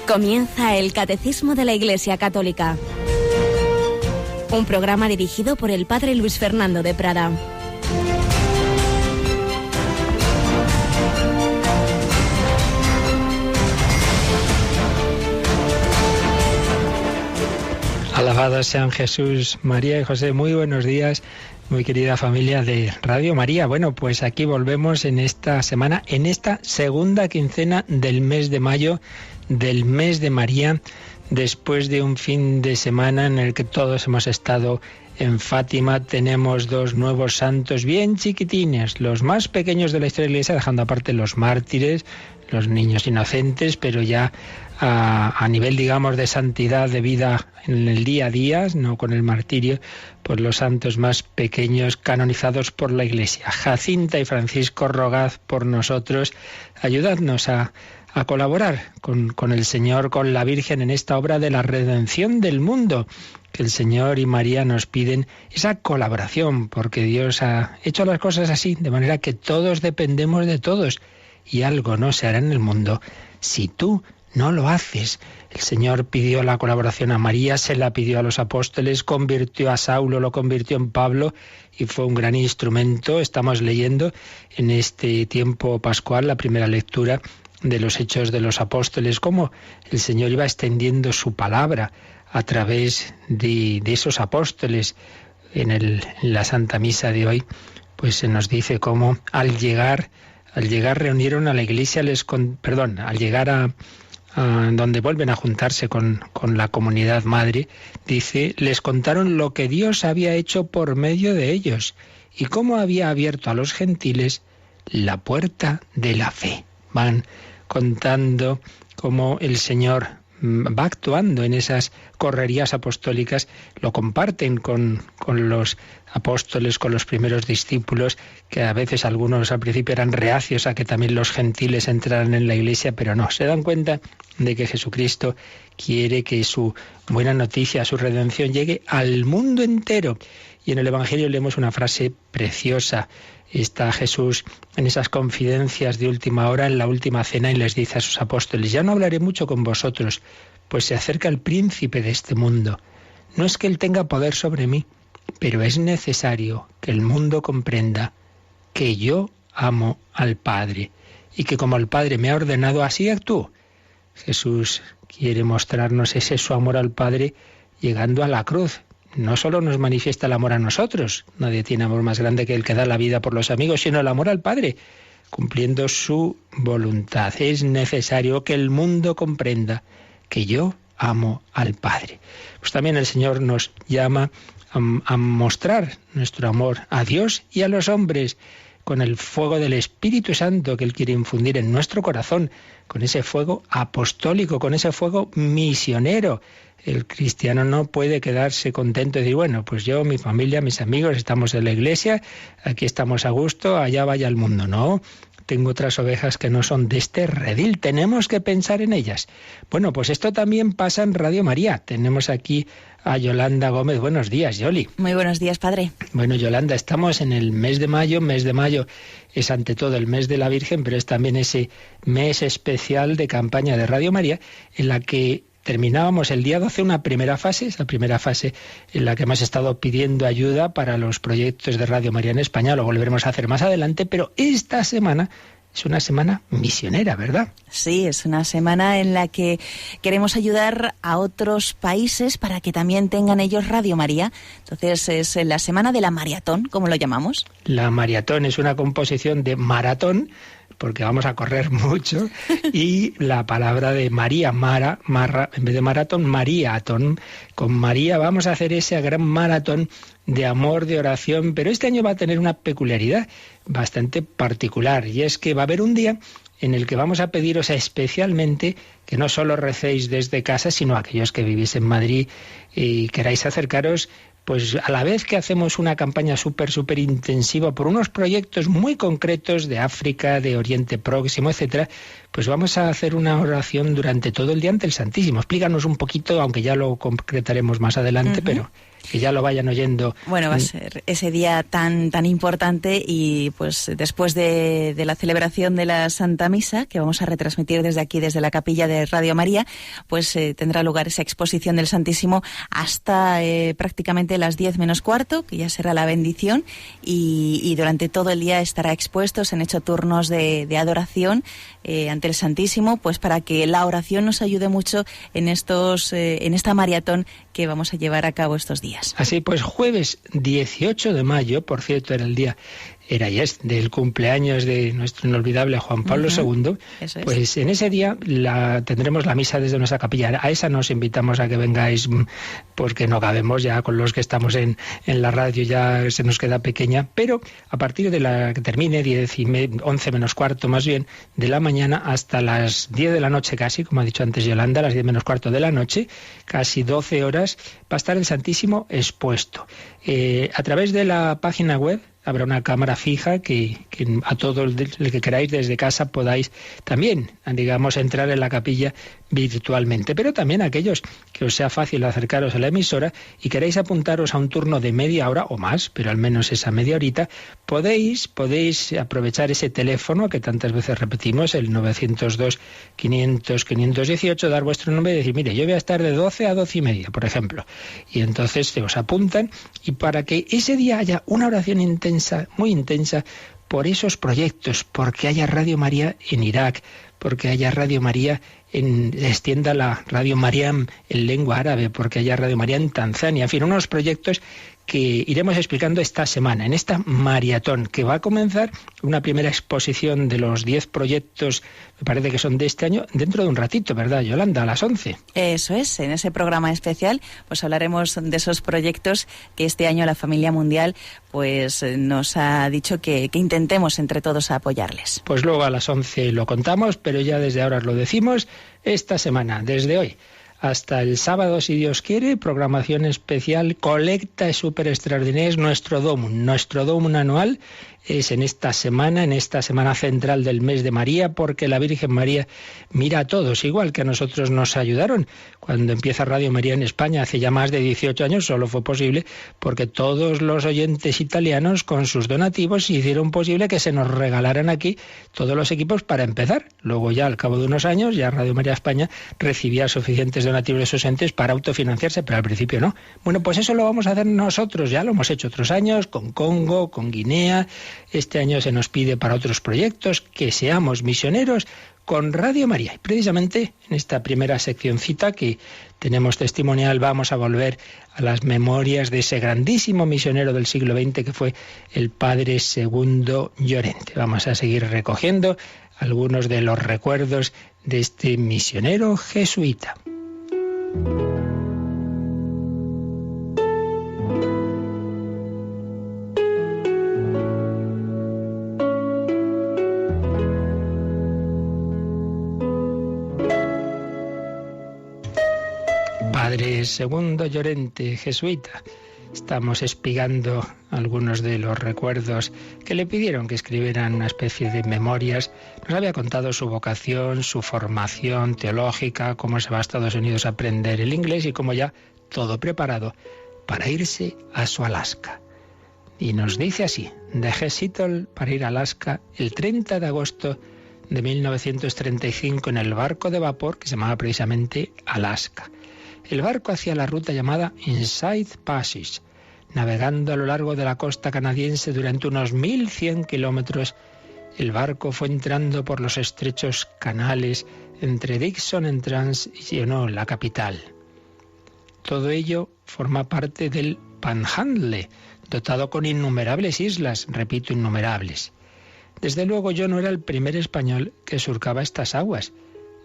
Comienza el Catecismo de la Iglesia Católica. Un programa dirigido por el Padre Luis Fernando de Prada. Alabados sean Jesús, María y José. Muy buenos días, muy querida familia de Radio María. Bueno, pues aquí volvemos en esta semana, en esta segunda quincena del mes de mayo, del mes de María, después de un fin de semana en el que todos hemos estado en Fátima. Tenemos dos nuevos santos bien chiquitines, los más pequeños de la historia de la Iglesia, dejando aparte los mártires, los niños inocentes, pero ya a nivel, digamos, de santidad de vida en el día a día, no con el martirio, pues los santos más pequeños canonizados por la Iglesia. Jacinta y Francisco, rogad por nosotros, ayudadnos a colaborar con el Señor, con la Virgen en esta obra de la redención del mundo, que el Señor y María nos piden esa colaboración, porque Dios ha hecho las cosas así, de manera que todos dependemos de todos, y algo no se hará en el mundo si tú no lo haces. El Señor pidió la colaboración a María, se la pidió a los apóstoles, convirtió a Saulo, lo convirtió en Pablo y fue un gran instrumento. Estamos leyendo en este tiempo pascual la primera lectura de los Hechos de los Apóstoles, cómo el Señor iba extendiendo su palabra a través de esos apóstoles. En la Santa Misa de hoy, pues se nos dice cómo al llegar reunieron a la Iglesia, al llegar a donde vuelven a juntarse con la comunidad madre, dice, les contaron lo que Dios había hecho por medio de ellos y cómo había abierto a los gentiles la puerta de la fe. Van contando cómo el Señor va actuando en esas correrías apostólicas, lo comparten con los apóstoles, con los primeros discípulos, que a veces algunos al principio eran reacios a que también los gentiles entraran en la Iglesia, pero no, se dan cuenta de que Jesucristo quiere que su buena noticia, su redención, llegue al mundo entero. Y en el Evangelio leemos una frase preciosa. Está Jesús en esas confidencias de última hora, en la última cena, y les dice a sus apóstoles, ya no hablaré mucho con vosotros, pues se acerca el príncipe de este mundo. No es que él tenga poder sobre mí, pero es necesario que el mundo comprenda que yo amo al Padre y que como el Padre me ha ordenado, así actúo. Jesús quiere mostrarnos ese su amor al Padre llegando a la cruz. No solo nos manifiesta el amor a nosotros, nadie tiene amor más grande que el que da la vida por los amigos, sino el amor al Padre, cumpliendo su voluntad. Es necesario que el mundo comprenda que yo amo al Padre. Pues también el Señor nos llama a mostrar nuestro amor a Dios y a los hombres con el fuego del Espíritu Santo que Él quiere infundir en nuestro corazón, con ese fuego apostólico, con ese fuego misionero. El cristiano no puede quedarse contento y decir, bueno, pues yo, mi familia, mis amigos, estamos en la Iglesia, aquí estamos a gusto, allá vaya el mundo. No, tengo otras ovejas que no son de este redil, tenemos que pensar en ellas. Bueno, pues esto también pasa en Radio María. Tenemos aquí a Yolanda Gómez. Buenos días, Yoli. Muy buenos días, padre. Bueno, Yolanda, estamos en el mes de mayo. Mes de mayo es ante todo el mes de la Virgen, pero es también ese mes especial de campaña de Radio María en la que terminábamos el día 12 una primera fase, esa primera fase en la que hemos estado pidiendo ayuda para los proyectos de Radio María en España, lo volveremos a hacer más adelante, pero esta semana es una semana misionera, ¿verdad? Sí, es una semana en la que queremos ayudar a otros países para que también tengan ellos Radio María. Entonces es la semana de la maratón, ¿cómo lo llamamos? La maratón es una composición de maratón, porque vamos a correr mucho, y la palabra de María, marra, en vez de maratón, maríatón. Con María vamos a hacer ese gran maratón de amor, de oración, pero este año va a tener una peculiaridad bastante particular, y es que va a haber un día en el que vamos a pediros especialmente que no solo recéis desde casa, sino aquellos que vivís en Madrid y queráis acercaros, pues a la vez que hacemos una campaña súper intensiva por unos proyectos muy concretos de África, de Oriente Próximo, etcétera, pues vamos a hacer una oración durante todo el día ante el Santísimo. Explícanos un poquito, aunque ya lo concretaremos más adelante, pero que ya lo vayan oyendo. Bueno, va a ser ese día tan importante y pues después de la celebración de la Santa Misa, que vamos a retransmitir desde aquí, desde la capilla de Radio María, pues tendrá lugar esa exposición del Santísimo hasta prácticamente las 10 menos cuarto, que ya será la bendición, y durante todo el día estará expuesto. Se han hecho turnos de adoración ante el Santísimo, pues para que la oración nos ayude mucho en esta maratón que vamos a llevar a cabo estos días. Así pues, jueves 18 de mayo, por cierto, era y es del cumpleaños de nuestro inolvidable Juan Pablo II, pues en ese día tendremos la misa desde nuestra capilla. A esa nos invitamos a que vengáis, porque no cabemos ya con los que estamos en la radio, ya se nos queda pequeña, pero a partir de la que termine 11 menos cuarto más bien, de la mañana hasta las 10 de la noche casi, como ha dicho antes Yolanda, las 10 menos cuarto de la noche, casi 12 horas, va a estar el Santísimo expuesto. A través de la página web habrá una cámara fija que a todo el que queráis desde casa podáis también, digamos, entrar en la capilla virtualmente. Pero también aquellos que os sea fácil acercaros a la emisora y queráis apuntaros a un turno de media hora o más, pero al menos esa media horita, podéis aprovechar ese teléfono que tantas veces repetimos, el 902-500-518, dar vuestro nombre y decir, mire, yo voy a estar de 12 a 12 y media, por ejemplo. Y entonces se os apuntan, y para que ese día haya una oración intensa, muy intensa, por esos proyectos, porque haya Radio María en Irak, porque haya Radio María extienda la Radio María en lengua árabe, porque haya Radio María en Tanzania, en fin, unos proyectos que iremos explicando esta semana, en esta maratón, que va a comenzar una primera exposición de los 10 proyectos, me parece que son de este año, dentro de un ratito, ¿verdad, Yolanda? A las 11. Eso es, en ese programa especial pues hablaremos de esos proyectos que este año la familia mundial pues nos ha dicho que intentemos entre todos apoyarles. Pues luego a las 11 lo contamos, pero ya desde ahora os lo decimos, esta semana, desde hoy hasta el sábado, si Dios quiere, programación especial, colecta súper extraordinaria, es nuestro domum anual, es en esta semana central del mes de María, porque la Virgen María mira a todos, igual que a nosotros nos ayudaron. Cuando empieza Radio María en España, hace ya más de 18 años, solo fue posible porque todos los oyentes italianos con sus donativos hicieron posible que se nos regalaran aquí todos los equipos para empezar. Luego ya al cabo de unos años, ya Radio María España recibía suficientes donativos de sus entes para autofinanciarse, pero al principio no. Bueno, pues eso lo vamos a hacer nosotros, ya lo hemos hecho otros años, con Congo, con Guinea. Este año se nos pide para otros proyectos que seamos misioneros con Radio María. Y precisamente en esta primera seccioncita que tenemos testimonial vamos a volver a las memorias de ese grandísimo misionero del siglo XX que fue el Padre Segundo Llorente. Vamos a seguir recogiendo algunos de los recuerdos de este misionero jesuita. Padre Segundo Llorente, jesuita. Estamos espigando algunos de los recuerdos que le pidieron que escribieran una especie de memorias. Nos había contado su vocación, su formación teológica, cómo se va a Estados Unidos a aprender el inglés y cómo ya todo preparado para irse a su Alaska. Y nos dice así, dejé Seattle para ir a Alaska el 30 de agosto de 1935 en el barco de vapor que se llamaba precisamente Alaska. El barco hacía la ruta llamada Inside Passage, navegando a lo largo de la costa canadiense durante unos 1.100 kilómetros. El barco fue entrando por los estrechos canales entre Dixon Entrance y Juneau, la capital. Todo ello forma parte del Panhandle, dotado con innumerables islas, repito, innumerables. Desde luego yo no era el primer español que surcaba estas aguas.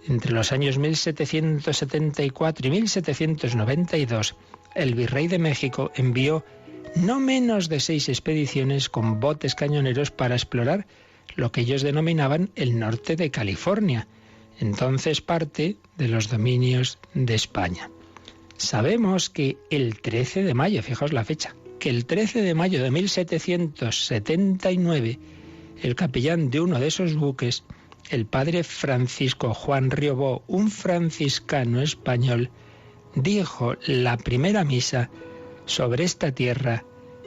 Entre los años 1774 y 1792, el virrey de México envió no menos de 6 expediciones con botes cañoneros para explorar lo que ellos denominaban el norte de California, entonces parte de los dominios de España. Sabemos que el 13 de mayo, fijaos la fecha, que el 13 de mayo de 1779, el capellán de uno de esos buques, el padre Francisco Juan Riobó, un franciscano español, dijo la primera misa sobre esta tierra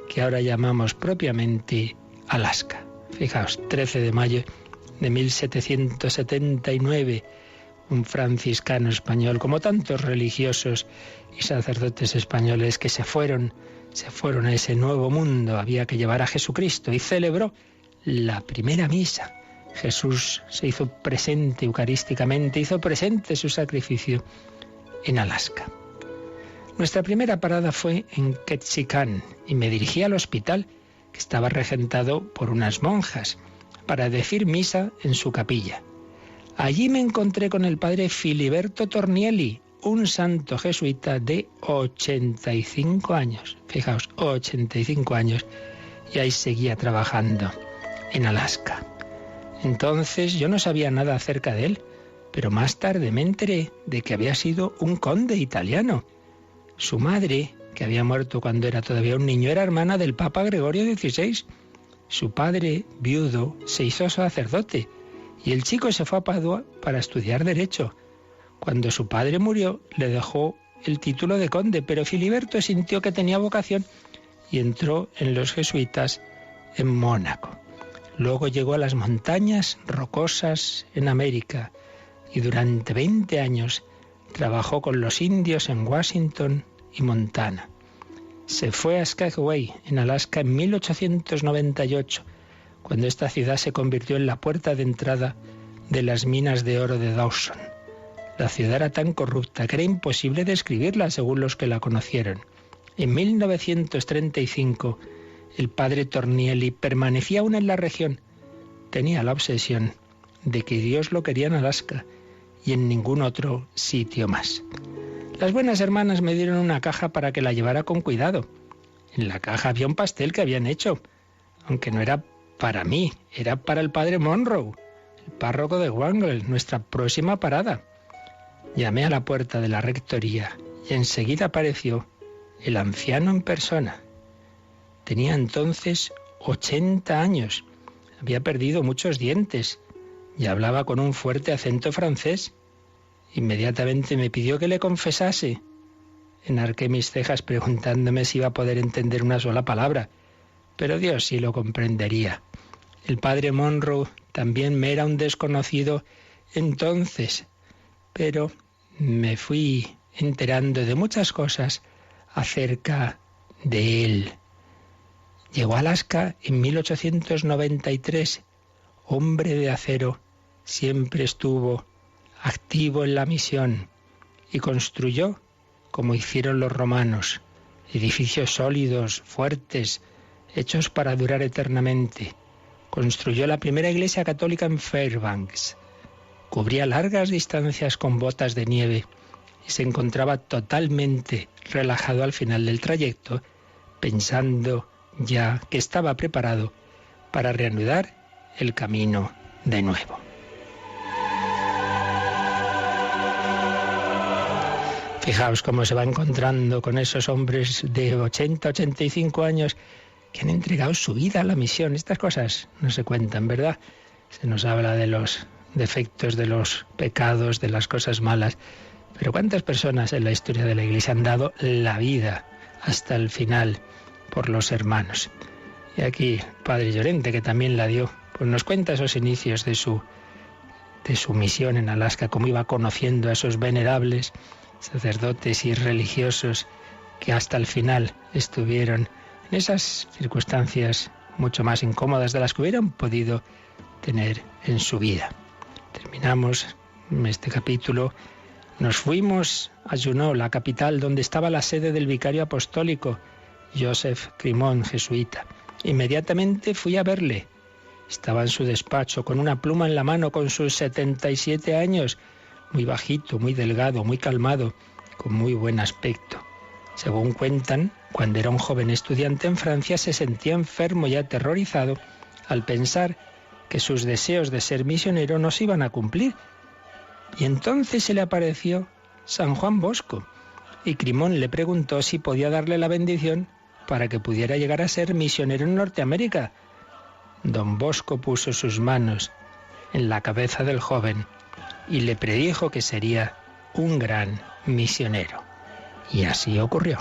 que ahora llamamos propiamente Alaska. Fijaos, 13 de mayo de 1779, un franciscano español, como tantos religiosos y sacerdotes españoles que se fueron a ese nuevo mundo. Había que llevar a Jesucristo y celebró la primera misa. Jesús se hizo presente eucarísticamente, hizo presente su sacrificio en Alaska. Nuestra primera parada fue en Ketchikan y me dirigí al hospital que estaba regentado por unas monjas para decir misa en su capilla. Allí me encontré con el padre Filiberto Tornielli, un santo jesuita de 85 años. Fijaos, 85 años, y ahí seguía trabajando en Alaska. Entonces yo no sabía nada acerca de él, pero más tarde me enteré de que había sido un conde italiano. Su madre, que había muerto cuando era todavía un niño, era hermana del Papa Gregorio XVI. Su padre, viudo, se hizo sacerdote y el chico se fue a Padua para estudiar Derecho. Cuando su padre murió, le dejó el título de conde, pero Filiberto sintió que tenía vocación y entró en los jesuitas en Mónaco. Luego llegó a las montañas rocosas en América y durante 20 años trabajó con los indios en Washington y Montana. Se fue a Skagway, en Alaska, en 1898, cuando esta ciudad se convirtió en la puerta de entrada de las minas de oro de Dawson. La ciudad era tan corrupta que era imposible describirla según los que la conocieron. En 1935, el padre Tornielli permanecía aún en la región. Tenía la obsesión de que Dios lo quería en Alaska y en ningún otro sitio más. Las buenas hermanas me dieron una caja para que la llevara con cuidado. En la caja había un pastel que habían hecho, aunque no era para mí, era para el padre Monroe, el párroco de Wrangell, nuestra próxima parada. Llamé a la puerta de la rectoría y enseguida apareció el anciano en persona. Tenía entonces 80 años, había perdido muchos dientes y hablaba con un fuerte acento francés. Inmediatamente me pidió que le confesase. Enarqué mis cejas preguntándome si iba a poder entender una sola palabra, pero Dios sí lo comprendería. El padre Monroe también me era un desconocido entonces, pero me fui enterando de muchas cosas acerca de él. Llegó a Alaska en 1893, hombre de acero, siempre estuvo activo en la misión y construyó, como hicieron los romanos, edificios sólidos, fuertes, hechos para durar eternamente. Construyó la primera iglesia católica en Fairbanks. Cubría largas distancias con botas de nieve y se encontraba totalmente relajado al final del trayecto, pensando ya que estaba preparado para reanudar el camino de nuevo. Fijaos cómo se va encontrando con esos hombres de 80, 85 años que han entregado su vida a la misión. Estas cosas no se cuentan, ¿verdad? Se nos habla de los defectos, de los pecados, de las cosas malas. Pero ¿cuántas personas en la historia de la Iglesia han dado la vida hasta el final por los hermanos? Y aquí Padre Llorente, que también la dio, pues nos cuenta esos inicios de su misión en Alaska, cómo iba conociendo a esos venerables sacerdotes y religiosos que hasta el final estuvieron en esas circunstancias mucho más incómodas de las que hubieran podido tener en su vida. Terminamos este capítulo. Nos fuimos a Juneau, la capital donde estaba la sede del vicario apostólico, Joseph Crimón, jesuita. Inmediatamente fui a verle. Estaba en su despacho con una pluma en la mano, con sus 77 años, muy bajito, muy delgado, muy calmado, con muy buen aspecto. Según cuentan, cuando era un joven estudiante en Francia se sentía enfermo y aterrorizado al pensar que sus deseos de ser misionero no se iban a cumplir. Y entonces se le apareció San Juan Bosco y Crimón le preguntó si podía darle la bendición para que pudiera llegar a ser misionero en Norteamérica. Don Bosco puso sus manos en la cabeza del joven y le predijo que sería un gran misionero. Y así ocurrió.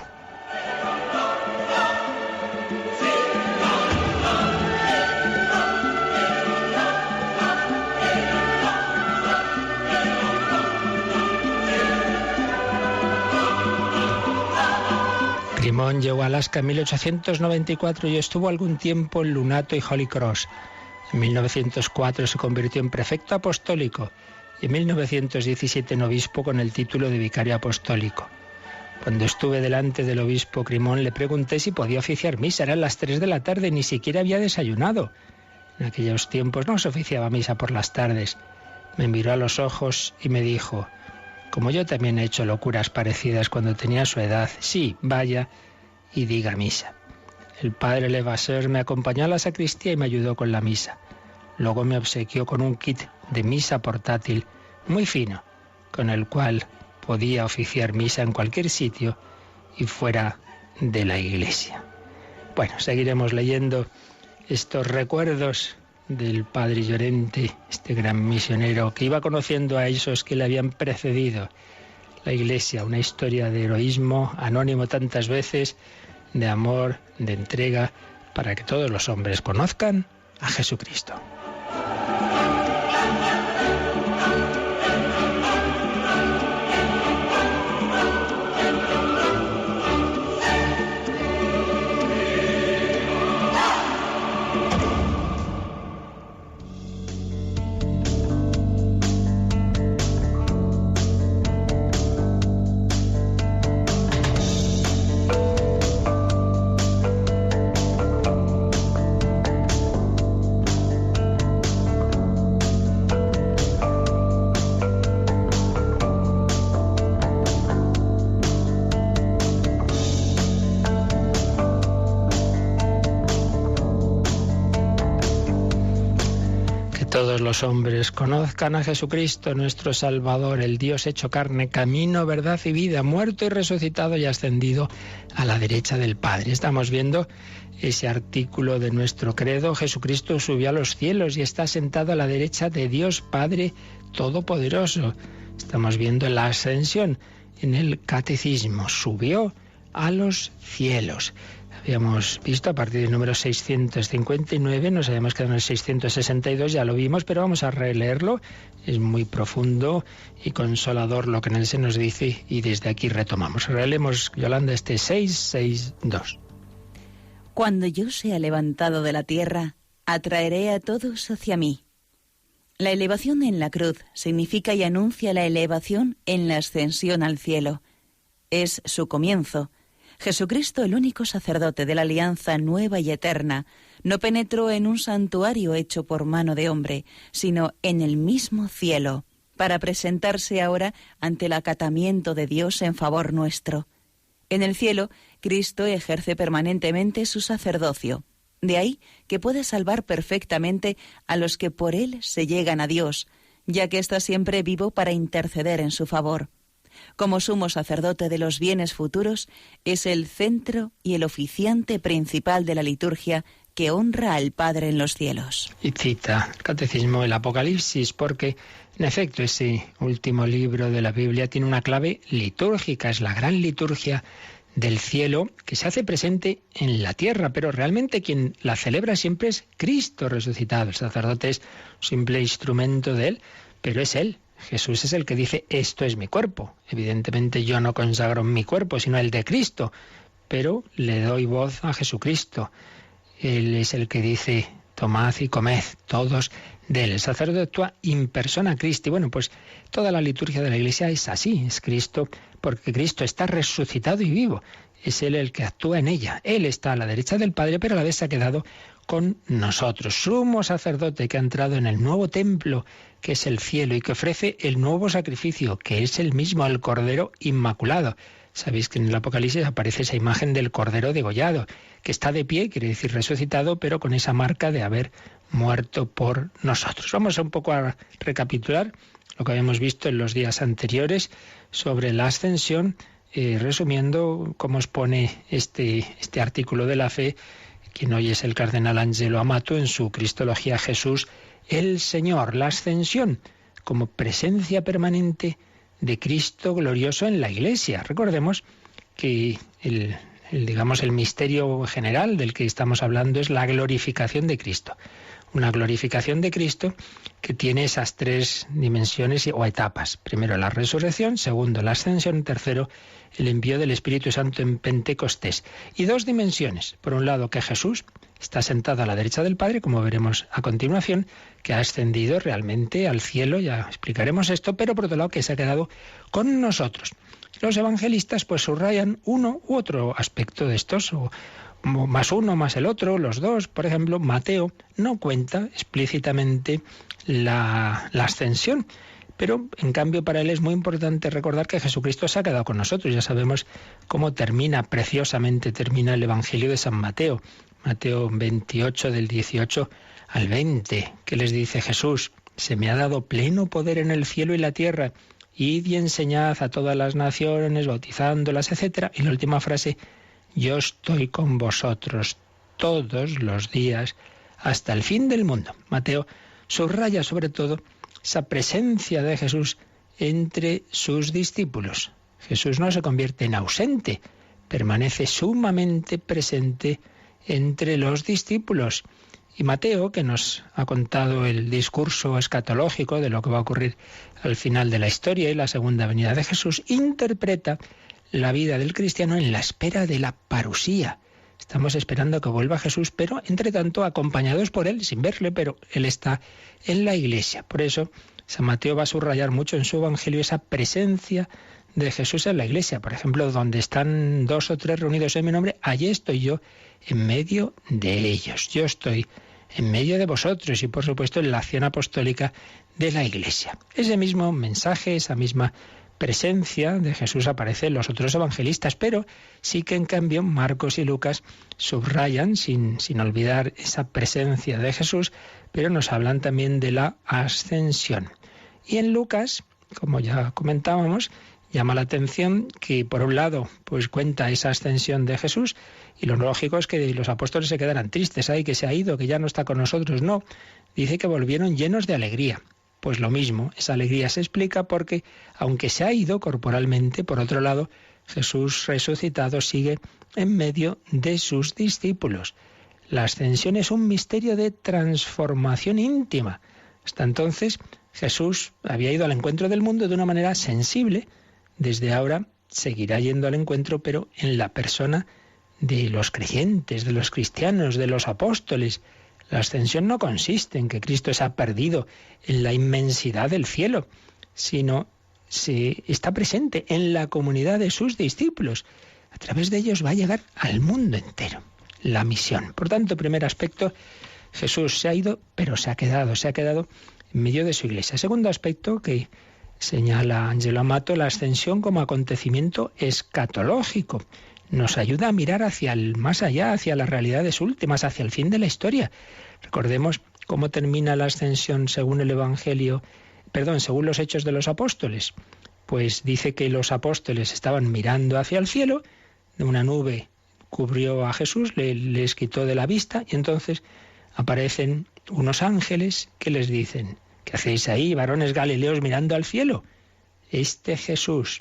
Crimón llegó a Alaska en 1894 y estuvo algún tiempo en Lunato y Holy Cross. En 1904 se convirtió en prefecto apostólico y en 1917 en obispo con el título de vicario apostólico. Cuando estuve delante del obispo Crimón le pregunté si podía oficiar misa. Eran las 3 de la tarde, ni siquiera había desayunado. En aquellos tiempos no se oficiaba misa por las tardes. Me miró a los ojos y me dijo: como yo también he hecho locuras parecidas cuando tenía su edad, sí, vaya y diga misa. El padre Levasseur me acompañó a la sacristía y me ayudó con la misa. Luego me obsequió con un kit de misa portátil muy fino, con el cual podía oficiar misa en cualquier sitio y fuera de la iglesia. Bueno, seguiremos leyendo estos recuerdos del padre Llorente, este gran misionero que iba conociendo a esos que le habían precedido. La Iglesia, una historia de heroísmo, anónimo tantas veces, de amor, de entrega, para que todos los hombres conozcan a Jesucristo. Todos los hombres conozcan a Jesucristo, nuestro Salvador, el Dios hecho carne, camino, verdad y vida, muerto y resucitado y ascendido a la derecha del Padre. Estamos viendo ese artículo de nuestro credo: Jesucristo subió a los cielos y está sentado a la derecha de Dios Padre Todopoderoso. Estamos viendo la ascensión en el catecismo: subió a los cielos. Habíamos visto a partir del número 659, nos habíamos quedado en el 662, ya lo vimos, pero vamos a releerlo. Es muy profundo y consolador lo que en él se nos dice y desde aquí retomamos. Releemos, Yolanda, este 662. Cuando yo sea levantado de la tierra, atraeré a todos hacia mí. La elevación en la cruz significa y anuncia la elevación en la ascensión al cielo. Es su comienzo. Jesucristo, el único sacerdote de la alianza nueva y eterna, no penetró en un santuario hecho por mano de hombre, sino en el mismo cielo, para presentarse ahora ante el acatamiento de Dios en favor nuestro. En el cielo, Cristo ejerce permanentemente su sacerdocio. De ahí que puede salvar perfectamente a los que por él se llegan a Dios, ya que está siempre vivo para interceder en su favor. Como sumo sacerdote de los bienes futuros, es el centro y el oficiante principal de la liturgia que honra al Padre en los cielos. Y cita el Catecismo el Apocalipsis, porque en efecto ese último libro de la Biblia tiene una clave litúrgica, es la gran liturgia del cielo que se hace presente en la tierra, pero realmente quien la celebra siempre es Cristo resucitado. El sacerdote es un simple instrumento de él, pero es él. Jesús es el que dice: esto es mi cuerpo. Evidentemente yo no consagro mi cuerpo, sino el de Cristo, pero le doy voz a Jesucristo. Él es el que dice: tomad y comed todos de él. El sacerdote actúa in persona Christi. Bueno, pues toda la liturgia de la Iglesia es así, es Cristo, porque Cristo está resucitado y vivo. Es Él el que actúa en ella. Él está a la derecha del Padre, pero a la vez se ha quedado con nosotros. Sumo sacerdote que ha entrado en el nuevo templo, que es el cielo, y que ofrece el nuevo sacrificio, que es el mismo, el Cordero Inmaculado. Sabéis que en el Apocalipsis aparece esa imagen del Cordero degollado, que está de pie, quiere decir resucitado, pero con esa marca de haber muerto por nosotros. Vamos un poco a recapitular lo que habíamos visto en los días anteriores sobre la ascensión resumiendo, cómo expone este artículo de la fe, quien hoy es el cardenal Angelo Amato, en su Cristología Jesús, el Señor, la ascensión, como presencia permanente de Cristo glorioso en la Iglesia. Recordemos que el misterio general del que estamos hablando es la glorificación de Cristo. Una glorificación de Cristo que tiene esas tres dimensiones o etapas. Primero, la resurrección; segundo, la ascensión; tercero, el envío del Espíritu Santo en Pentecostés. Y dos dimensiones. Por un lado, que Jesús está sentado a la derecha del Padre, como veremos a continuación, que ha ascendido realmente al cielo, ya explicaremos esto, pero por otro lado, que se ha quedado con nosotros. Los evangelistas pues subrayan uno u otro aspecto de estos, o más uno, más el otro, los dos. Por ejemplo, Mateo no cuenta explícitamente la ascensión, pero en cambio para él es muy importante recordar que Jesucristo se ha quedado con nosotros. Ya sabemos cómo preciosamente termina el Evangelio de San Mateo. Mateo 28, del 18 al 20, que les dice Jesús: se me ha dado pleno poder en el cielo y la tierra, id y enseñad a todas las naciones, bautizándolas, etc. Y la última frase: yo estoy con vosotros todos los días hasta el fin del mundo. Mateo subraya sobre todo esa presencia de Jesús entre sus discípulos. Jesús no se convierte en ausente, permanece sumamente presente entre los discípulos. Y Mateo, que nos ha contado el discurso escatológico de lo que va a ocurrir al final de la historia y la segunda venida de Jesús, interpreta la vida del cristiano en la espera de la parusía. Estamos esperando que vuelva Jesús, pero entre tanto acompañados por él, sin verle, pero él está en la Iglesia. Por eso San Mateo va a subrayar mucho en su Evangelio esa presencia de Jesús en la Iglesia. Por ejemplo, donde están 2 o 3 reunidos en mi nombre, allí estoy yo en medio de ellos. Yo estoy en medio de vosotros, y por supuesto en la acción apostólica de la Iglesia. Ese mismo mensaje, esa misma presencia de Jesús aparece en los otros evangelistas, pero sí que en cambio Marcos y Lucas subrayan, sin olvidar esa presencia de Jesús, pero nos hablan también de la ascensión. Y en Lucas, como ya comentábamos, llama la atención que por un lado pues cuenta esa ascensión de Jesús, y lo lógico es que los apóstoles se quedaran tristes: ¡ay, que se ha ido, que ya no está con nosotros! No, dice que volvieron llenos de alegría. Pues lo mismo, esa alegría se explica porque, aunque se ha ido corporalmente, por otro lado, Jesús resucitado sigue en medio de sus discípulos. La ascensión es un misterio de transformación íntima. Hasta entonces, Jesús había ido al encuentro del mundo de una manera sensible. Desde ahora seguirá yendo al encuentro, pero en la persona de los creyentes, de los cristianos, de los apóstoles. La ascensión no consiste en que Cristo se ha perdido en la inmensidad del cielo, sino se está presente en la comunidad de sus discípulos. A través de ellos va a llegar al mundo entero. La misión. Por tanto, primer aspecto, Jesús se ha ido, pero se ha quedado en medio de su Iglesia. Segundo aspecto que señala Angelo Amato, la ascensión como acontecimiento escatológico. Nos ayuda a mirar hacia el más allá, hacia las realidades últimas, hacia el fin de la historia. Recordemos cómo termina la ascensión según el Evangelio, según los Hechos de los Apóstoles. Pues dice que los apóstoles estaban mirando hacia el cielo, una nube cubrió a Jesús, les quitó de la vista, y entonces aparecen unos ángeles que les dicen: ¿qué hacéis ahí, varones galileos, mirando al cielo? Este Jesús,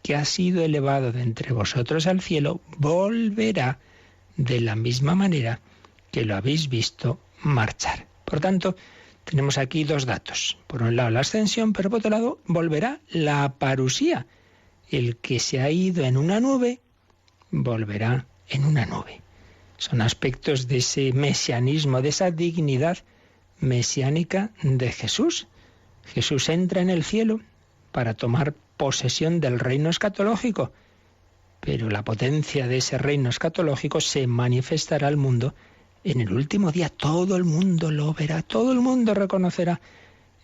que ha sido elevado de entre vosotros al cielo, volverá de la misma manera que lo habéis visto marchar. Por tanto, tenemos aquí dos datos. Por un lado la ascensión, pero por otro lado volverá la parusía. El que se ha ido en una nube, volverá en una nube. Son aspectos de ese mesianismo, de esa dignidad mesiánica de Jesús. Jesús entra en el cielo para tomar posesión del reino escatológico, pero la potencia de ese reino escatológico se manifestará al mundo en el último día. Todo el mundo lo verá, todo el mundo reconocerá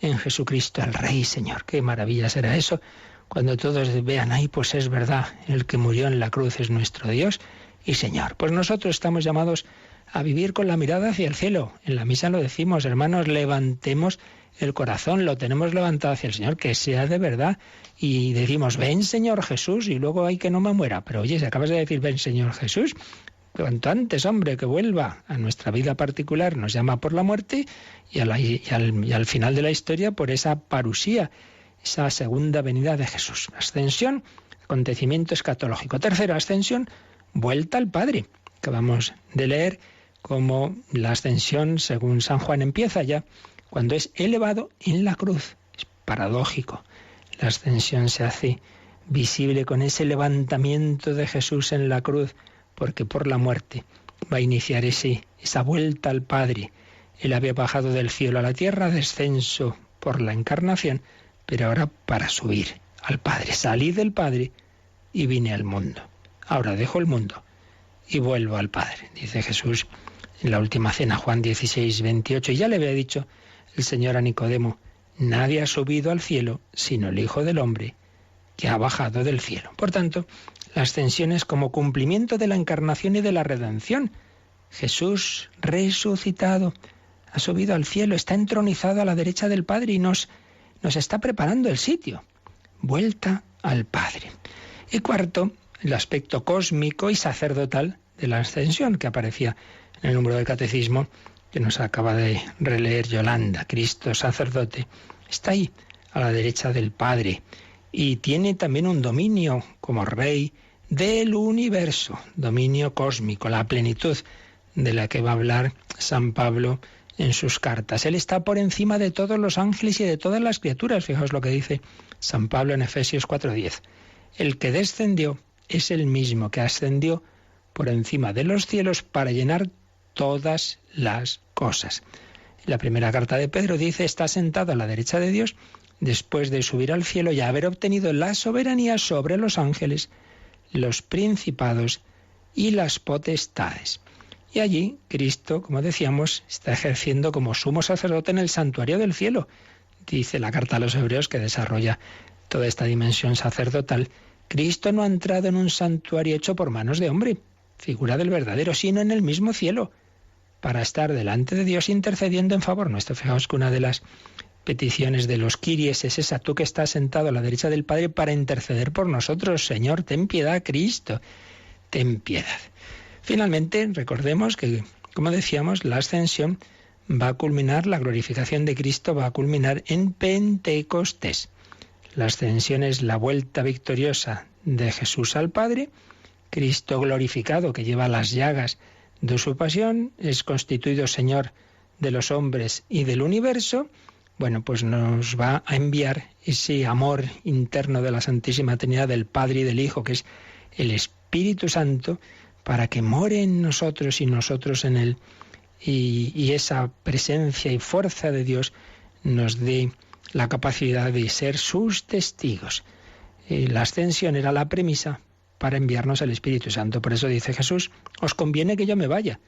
en Jesucristo al Rey Señor. Qué maravilla será eso, cuando todos vean: ay, pues es verdad, el que murió en la cruz es nuestro Dios y Señor. Pues nosotros estamos llamados a vivir con la mirada hacia el cielo. En la misa lo decimos, hermanos, levantemos el corazón, lo tenemos levantado hacia el Señor, que sea de verdad. Y decimos, ven Señor Jesús, y luego hay que no me muera. Pero oye, si acabas de decir, ven Señor Jesús, cuanto antes, hombre, que vuelva a nuestra vida particular, nos llama por la muerte y al final de la historia por esa parusía, esa segunda venida de Jesús. Ascensión, acontecimiento escatológico. Tercera ascensión, vuelta al Padre. Acabamos de leer cómo la ascensión, según San Juan, empieza ya cuando es elevado en la cruz. Es paradójico. La ascensión se hace visible con ese levantamiento de Jesús en la cruz, porque por la muerte va a iniciar esa vuelta al Padre. Él había bajado del cielo a la tierra, descenso por la encarnación, pero ahora para subir al Padre. Salí del Padre y vine al mundo. Ahora dejo el mundo y vuelvo al Padre, dice Jesús en la última cena, Juan 16, 28. Y ya le había dicho el Señor a Nicodemo, nadie ha subido al cielo sino el Hijo del Hombre, que ha bajado del cielo. Por tanto, la ascensión es como cumplimiento de la encarnación y de la redención. Jesús resucitado ha subido al cielo, está entronizado a la derecha del Padre y nos está preparando el sitio. Vuelta al Padre. Y cuarto, el aspecto cósmico y sacerdotal de la ascensión, que aparecía en el número del catecismo que nos acaba de releer Yolanda. Cristo sacerdote está ahí, a la derecha del Padre, y tiene también un dominio como Rey del universo, dominio cósmico, la plenitud de la que va a hablar San Pablo en sus cartas. Él está por encima de todos los ángeles y de todas las criaturas. Fijaos lo que dice San Pablo en Efesios 4:10. El que descendió es el mismo que ascendió por encima de los cielos para llenar todas las cosas. En la primera carta de Pedro dice, está sentado a la derecha de Dios después de subir al cielo y haber obtenido la soberanía sobre los ángeles, los principados y las potestades. Y allí Cristo, como decíamos, está ejerciendo como sumo sacerdote en el santuario del cielo. Dice la carta a los Hebreos, que desarrolla toda esta dimensión sacerdotal. Cristo no ha entrado en un santuario hecho por manos de hombre, figura del verdadero, sino en el mismo cielo, para estar delante de Dios intercediendo en favor nuestro. Fijaos que una de las peticiones de los Kyries es esa, tú que estás sentado a la derecha del Padre para interceder por nosotros. Señor, ten piedad, Cristo, ten piedad. Finalmente, recordemos que, como decíamos, la ascensión va a culminar, la glorificación de Cristo va a culminar en Pentecostés. La ascensión es la vuelta victoriosa de Jesús al Padre. Cristo glorificado, que lleva las llagas de su pasión, es constituido Señor de los hombres y del universo. Bueno, pues nos va a enviar ese amor interno de la Santísima Trinidad, del Padre y del Hijo, que es el Espíritu Santo, para que more en nosotros y nosotros en Él, y esa presencia y fuerza de Dios nos dé la capacidad de ser sus testigos. La ascensión era la premisa para enviarnos al Espíritu Santo. Por eso dice Jesús, os conviene que yo me vaya,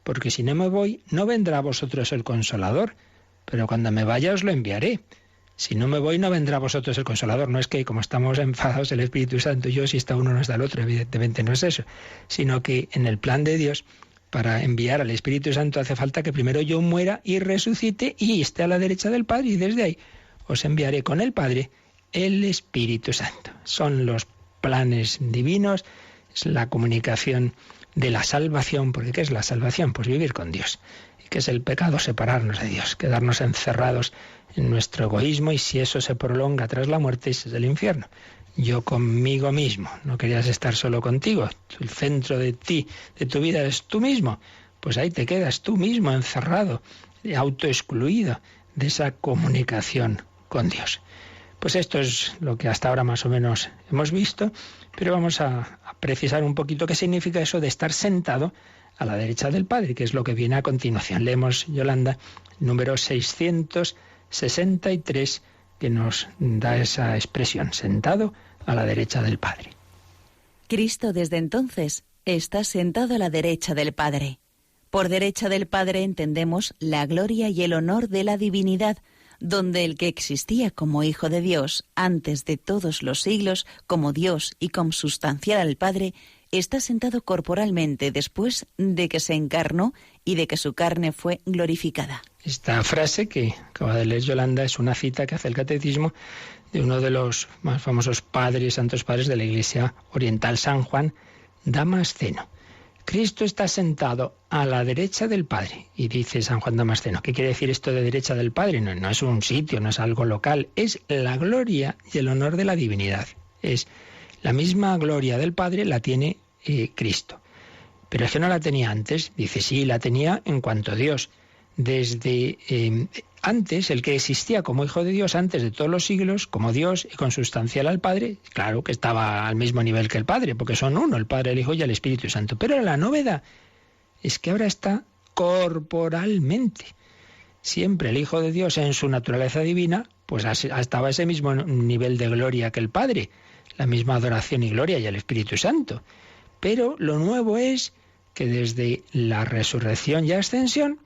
porque si no me voy, no vendrá a vosotros el Consolador, pero cuando me vaya os lo enviaré. Si no me voy, no vendrá a vosotros el Consolador. No es que, como estamos enfadados el Espíritu Santo y yo, si está uno no está el otro, evidentemente no es eso, sino que en el plan de Dios, para enviar al Espíritu Santo hace falta que primero yo muera y resucite y esté a la derecha del Padre, y desde ahí os enviaré con el Padre el Espíritu Santo. Son los planes divinos, es la comunicación de la salvación, porque ¿qué es la salvación? Pues vivir con Dios. ¿Y qué es el pecado? Separarnos de Dios, quedarnos encerrados en nuestro egoísmo, y si eso se prolonga tras la muerte, ese es el infierno. Yo conmigo mismo, no querías estar solo contigo, el centro de ti, de tu vida es tú mismo, pues ahí te quedas tú mismo encerrado, autoexcluido de esa comunicación con Dios. Pues esto es lo que hasta ahora más o menos hemos visto, pero vamos a precisar un poquito qué significa eso de estar sentado a la derecha del Padre, que es lo que viene a continuación. Leemos, Yolanda, número 663, que nos da esa expresión, sentado a la derecha del Padre. Cristo desde entonces está sentado a la derecha del Padre. Por derecha del Padre entendemos la gloria y el honor de la divinidad, donde el que existía como Hijo de Dios antes de todos los siglos, como Dios y consubstancial al Padre, está sentado corporalmente después de que se encarnó y de que su carne fue glorificada. Esta frase que acaba de leer Yolanda es una cita que hace el Catecismo de uno de los más famosos padres, santos padres de la Iglesia Oriental, San Juan Damasceno. Cristo está sentado a la derecha del Padre. Y dice San Juan Damasceno, ¿qué quiere decir esto de derecha del Padre? No es un sitio, no es algo local, es la gloria y el honor de la divinidad. Es la misma gloria del Padre la tiene Cristo. Pero es que no la tenía antes. Dice, sí, la tenía en cuanto a Dios. Desde antes, el que existía como Hijo de Dios antes de todos los siglos, como Dios y consubstancial al Padre, claro que estaba al mismo nivel que el Padre, porque son uno, el Padre, el Hijo y el Espíritu Santo. Pero la novedad es que ahora está corporalmente. Siempre el Hijo de Dios en su naturaleza divina, pues estaba a ese mismo nivel de gloria que el Padre, la misma adoración y gloria y el Espíritu Santo. Pero lo nuevo es que desde la resurrección y ascensión,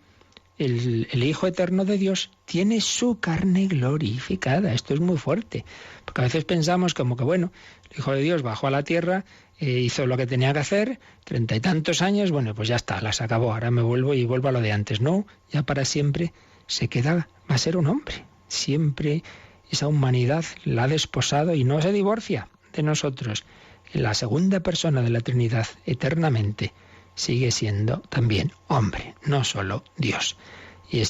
el Hijo Eterno de Dios tiene su carne glorificada. Esto es muy fuerte, porque a veces pensamos como que, bueno, el Hijo de Dios bajó a la tierra, hizo lo que tenía que hacer, 30 y tantos años, bueno, pues ya está, las acabó, ahora me vuelvo y vuelvo a lo de antes. No, ya para siempre se queda, va a ser un hombre. Siempre esa humanidad la ha desposado y no se divorcia de nosotros. En la segunda persona de la Trinidad, eternamente, sigue siendo también hombre, no solo Dios. Y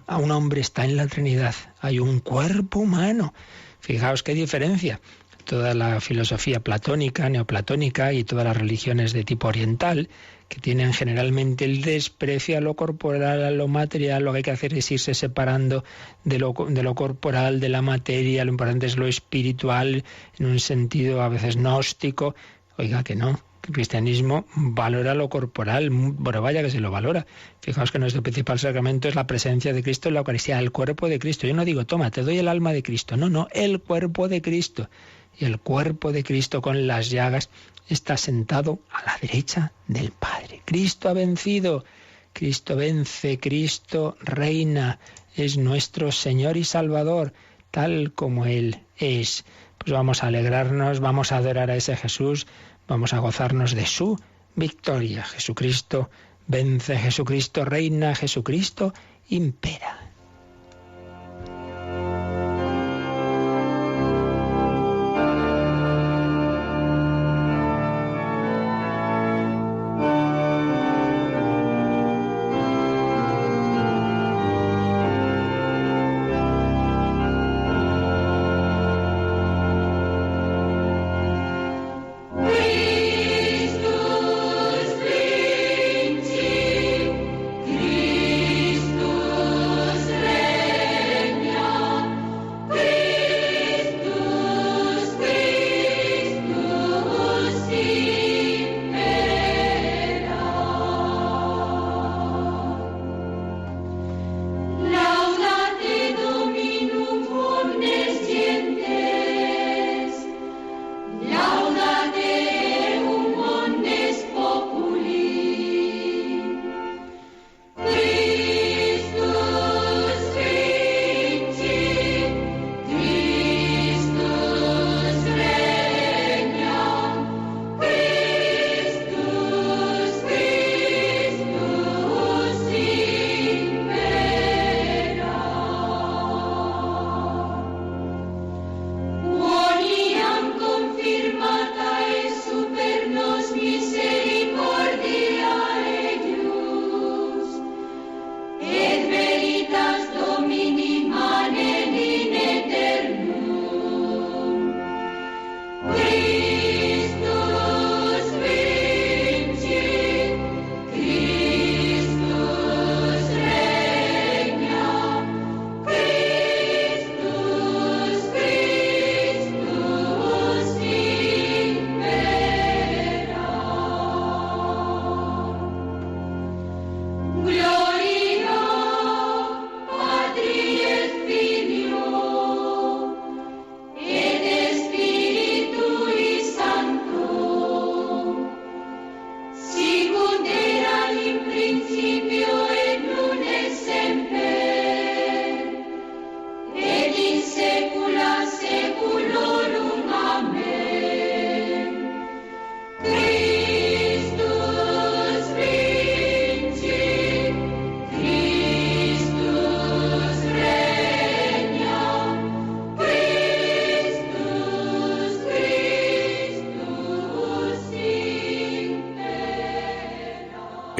un hombre está en la Trinidad, hay un cuerpo humano. Fijaos qué diferencia. Toda la filosofía platónica, neoplatónica y todas las religiones de tipo oriental, que tienen generalmente el desprecio a lo corporal, a lo material, lo que hay que hacer es irse separando de lo corporal, de la materia, lo importante es lo espiritual, en un sentido a veces gnóstico. Oiga, que no. El cristianismo valora lo corporal, bueno, vaya que se lo valora. Fijaos que nuestro principal sacramento es la presencia de Cristo en la Eucaristía, el cuerpo de Cristo. Yo no digo, toma, te doy el alma de Cristo. No, el cuerpo de Cristo. Y el cuerpo de Cristo con las llagas está sentado a la derecha del Padre. Cristo ha vencido, Cristo vence, Cristo reina, es nuestro Señor y Salvador, tal como Él es. Pues vamos a alegrarnos, vamos a adorar a ese Jesús, vamos a gozarnos de su victoria. Jesucristo vence, Jesucristo reina, Jesucristo impera.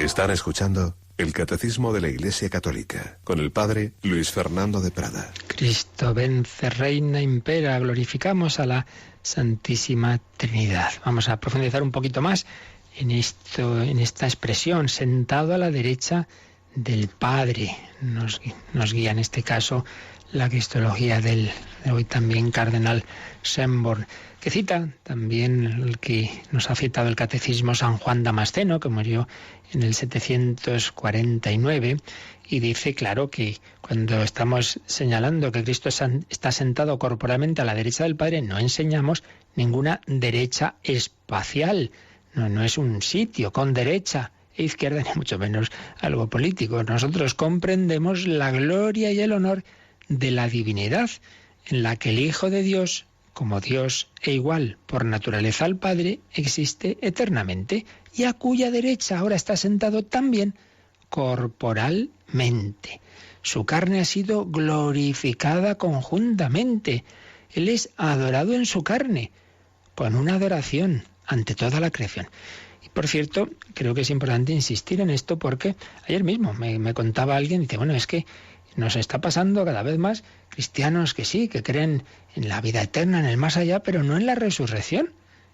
Están escuchando el Catecismo de la Iglesia Católica con el Padre Luis Fernando de Prada. Cristo vence, reina, impera. Glorificamos a la Santísima Trinidad. Vamos a profundizar un poquito más en esta expresión, sentado a la derecha del Padre. Nos guía en este caso la cristología de hoy también cardenal Schönborn, que cita también el que nos ha citado el Catecismo San Juan Damasceno, que murió en el 749, y dice, claro, que cuando estamos señalando que Cristo está sentado corporalmente a la derecha del Padre, no enseñamos ninguna derecha espacial. No es un sitio con derecha e izquierda, ni mucho menos algo político. Nosotros comprendemos la gloria y el honor de la divinidad, en la que el Hijo de Dios, como Dios e igual por naturaleza al Padre, existe eternamente, y a cuya derecha ahora está sentado también corporalmente. Su carne ha sido glorificada conjuntamente. Él es adorado en su carne, con una adoración ante toda la creación. Y por cierto, creo que es importante insistir en esto, porque ayer mismo me contaba alguien, dice, bueno, es que nos está pasando cada vez más cristianos que sí, que creen en la vida eterna, en el más allá, pero no en la resurrección.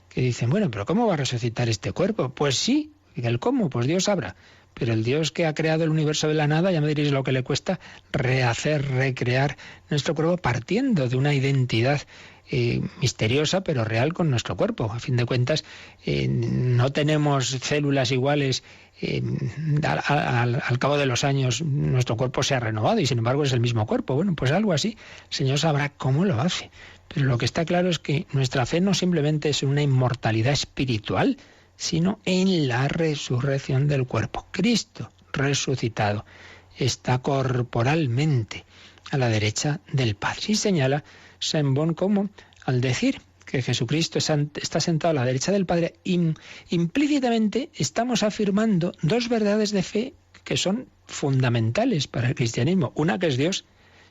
Que dicen, bueno, pero ¿cómo va a resucitar este cuerpo? Pues sí, ¿y el cómo? Pues Dios sabrá. Pero el Dios que ha creado el universo de la nada, ya me diréis lo que le cuesta rehacer, recrear nuestro cuerpo partiendo de una identidad misteriosa pero real con nuestro cuerpo. A fin de cuentas, no tenemos células iguales. Al cabo de los años nuestro cuerpo se ha renovado y sin embargo es el mismo cuerpo. Bueno, pues algo así. El Señor sabrá cómo lo hace. Pero lo que está claro es que nuestra fe no simplemente es una inmortalidad espiritual, sino en la resurrección del cuerpo. Cristo resucitado está corporalmente a la derecha del Padre. Y señala Schönborn como, al decir que Jesucristo está sentado a la derecha del Padre, implícitamente estamos afirmando dos verdades de fe que son fundamentales para el cristianismo. Una, que es Dios.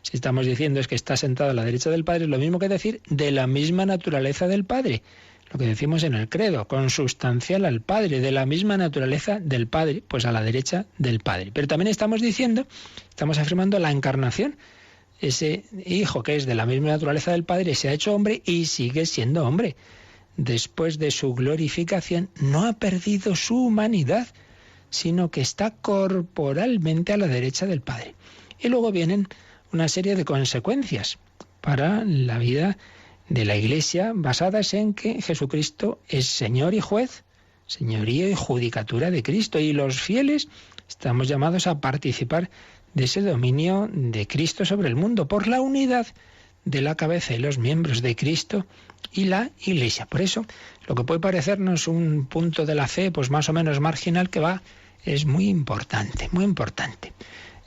Si estamos diciendo es que está sentado a la derecha del Padre, es lo mismo que decir de la misma naturaleza del Padre. Lo que decimos en el credo, consubstancial al Padre, de la misma naturaleza del Padre, pues a la derecha del Padre. Pero también estamos afirmando la encarnación. Ese Hijo que es de la misma naturaleza del Padre se ha hecho hombre y sigue siendo hombre. Después de su glorificación no ha perdido su humanidad, sino que está corporalmente a la derecha del Padre. Y luego vienen una serie de consecuencias para la vida de la Iglesia basadas en que Jesucristo es Señor y juez, señorío y judicatura de Cristo, y los fieles estamos llamados a participar de ese dominio de Cristo sobre el mundo, por la unidad de la cabeza y los miembros de Cristo y la Iglesia. Por eso, lo que puede parecernos un punto de la fe, pues más o menos marginal, es muy importante, muy importante.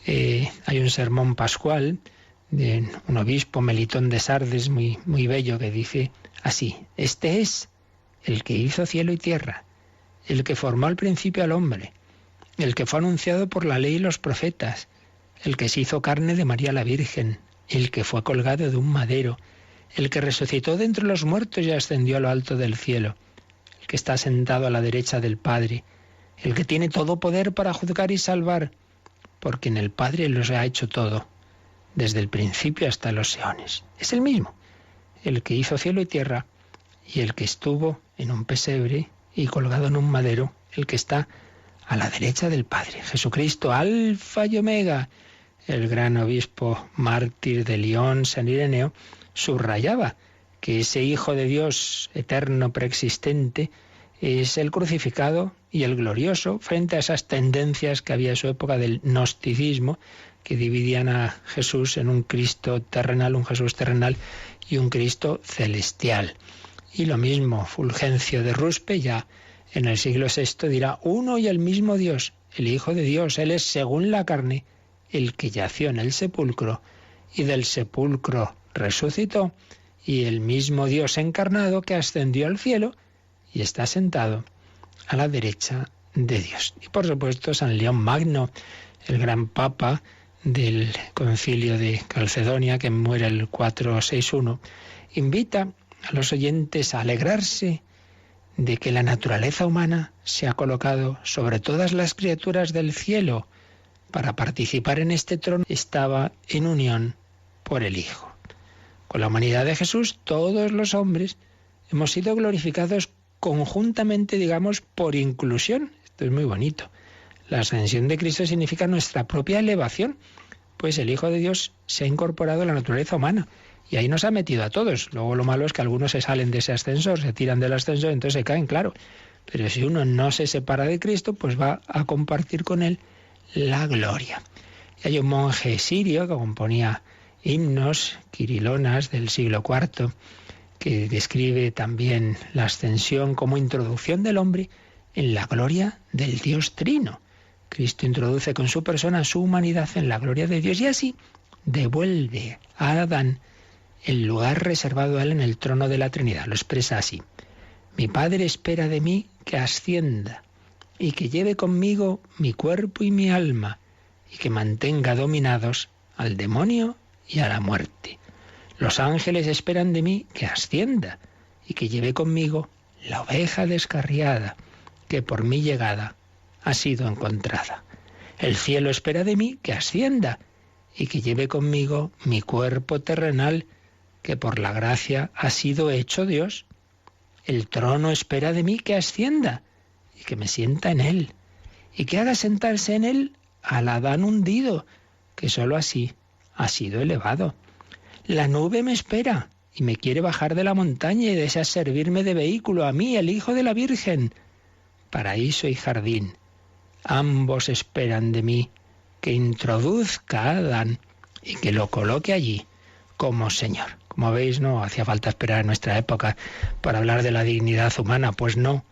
Hay un sermón pascual de un obispo, Melitón de Sardes, muy bello, que dice así: este es el que hizo cielo y tierra, el que formó al principio al hombre, el que fue anunciado por la ley y los profetas, el que se hizo carne de María la Virgen, el que fue colgado de un madero, el que resucitó de entre los muertos y ascendió a lo alto del cielo, el que está sentado a la derecha del Padre, el que tiene todo poder para juzgar y salvar, porque en el Padre los ha hecho todo, desde el principio hasta los eones. Es el mismo, el que hizo cielo y tierra, y el que estuvo en un pesebre y colgado en un madero, el que está a la derecha del Padre. Jesucristo, Alfa y Omega. El gran obispo mártir de Lyon, San Ireneo, subrayaba que ese Hijo de Dios eterno, preexistente, es el crucificado y el glorioso frente a esas tendencias que había en su época del gnosticismo, que dividían a Jesús en un Cristo terrenal, un Jesús terrenal y un Cristo celestial. Y lo mismo, Fulgencio de Ruspe, ya en el siglo VI, dirá: uno y el mismo Dios, el Hijo de Dios, Él es según la carne, el que yació en el sepulcro y del sepulcro resucitó, y el mismo Dios encarnado que ascendió al cielo y está sentado a la derecha de Dios. Y por supuesto San León Magno, el gran papa del Concilio de Calcedonia, que muere el 461, invita a los oyentes a alegrarse de que la naturaleza humana se ha colocado sobre todas las criaturas del cielo para participar en este trono, estaba en unión por el Hijo. Con la humanidad de Jesús, todos los hombres hemos sido glorificados conjuntamente, digamos, por inclusión. Esto es muy bonito. La ascensión de Cristo significa nuestra propia elevación, pues el Hijo de Dios se ha incorporado a la naturaleza humana y ahí nos ha metido a todos. Luego lo malo es que algunos se salen de ese ascensor, se tiran del ascensor, entonces se caen, claro. Pero si uno no se separa de Cristo, pues va a compartir con Él la gloria. Y hay un monje sirio que componía himnos, quirilonas del siglo IV, que describe también la ascensión como introducción del hombre en la gloria del Dios Trino. Cristo introduce con su persona su humanidad en la gloria de Dios y así devuelve a Adán el lugar reservado a él en el trono de la Trinidad. Lo expresa así: mi Padre espera de mí que ascienda y que lleve conmigo mi cuerpo y mi alma y que mantenga dominados al demonio y a la muerte. Los ángeles esperan de mí que ascienda y que lleve conmigo la oveja descarriada que por mi llegada ha sido encontrada. El cielo espera de mí que ascienda y que lleve conmigo mi cuerpo terrenal que por la gracia ha sido hecho Dios. El trono espera de mí que ascienda y que me sienta en él y que haga sentarse en él al Adán hundido, que sólo así ha sido elevado. La nube me espera y me quiere bajar de la montaña y desea servirme de vehículo a mí, el Hijo de la Virgen. Paraíso y jardín, ambos esperan de mí que introduzca a Adán y que lo coloque allí como Señor. Como veis, no hacía falta esperar a nuestra época para hablar de la dignidad humana. Pues no.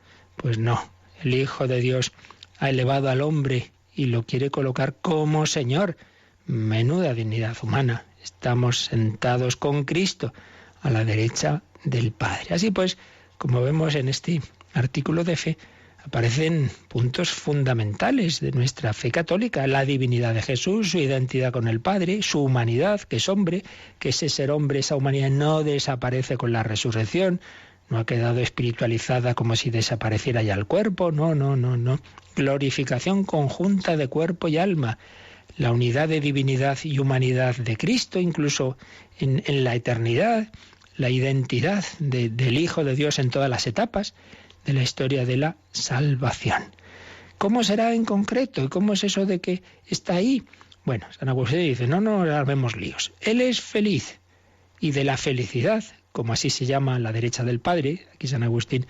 El Hijo de Dios ha elevado al hombre y lo quiere colocar como Señor. Menuda dignidad humana. Estamos sentados con Cristo a la derecha del Padre. Así pues, como vemos en este artículo de fe, aparecen puntos fundamentales de nuestra fe católica: la divinidad de Jesús, su identidad con el Padre, su humanidad, que es hombre, que ese ser hombre, esa humanidad no desaparece con la resurrección, no ha quedado espiritualizada como si desapareciera ya el cuerpo, no. Glorificación conjunta de cuerpo y alma, la unidad de divinidad y humanidad de Cristo, incluso en la eternidad, la identidad del Hijo de Dios en todas las etapas de la historia de la salvación. ¿Cómo será en concreto? ¿Y cómo es eso de que está ahí? Bueno, San Agustín dice, no armemos líos. Él es feliz y de la felicidad, como así se llama la derecha del Padre, aquí San Agustín